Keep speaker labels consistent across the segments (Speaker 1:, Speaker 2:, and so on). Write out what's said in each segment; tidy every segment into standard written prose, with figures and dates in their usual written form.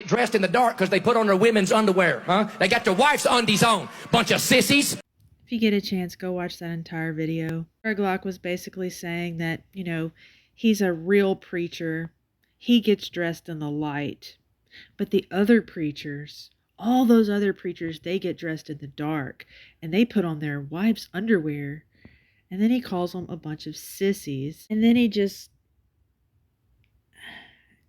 Speaker 1: Dressed in the dark because they put on their women's underwear, huh? They got their wife's undies on. Bunch of sissies.
Speaker 2: If you get a chance, go watch that entire video. Greg Locke was basically saying that, he's a real preacher. He gets dressed in the light. But the other preachers, all those other preachers, they get dressed in the dark. And they put on their wives' underwear. And then he calls them a bunch of sissies. And then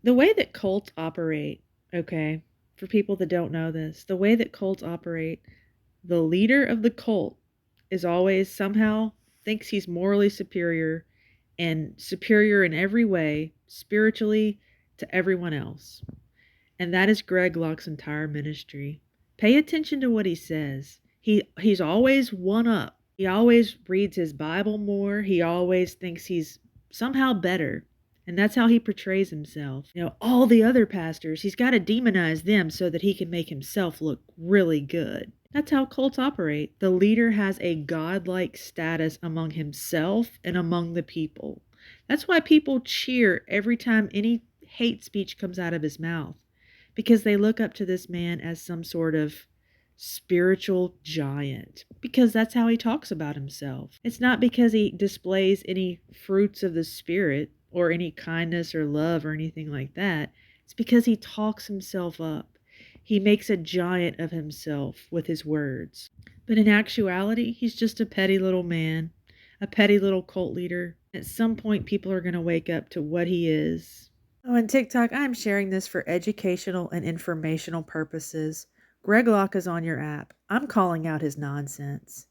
Speaker 2: the way that cults operate, okay, for people that don't know this, the way that cults operate, the leader of the cult is always somehow thinks he's morally superior and superior in every way, spiritually, to everyone else. And that is Greg Locke's entire ministry. Pay attention to what he says. He's always one up. He always reads his Bible more. He always thinks he's somehow better. And that's how he portrays himself. All the other pastors, he's got to demonize them so that he can make himself look really good. That's how cults operate. The leader has a godlike status among himself and among the people. That's why people cheer every time any hate speech comes out of his mouth, because they look up to this man as some sort of spiritual giant, because that's how he talks about himself. It's not because he displays any fruits of the Spirit or any kindness or love or anything like that. It's because he talks himself up. He makes a giant of himself with his words. But in actuality, he's just a petty little man, a petty little cult leader. At some point, people are going to wake up to what he is. Oh, and TikTok, I'm sharing this for educational and informational purposes. Greg Locke is on your app. I'm calling out his nonsense.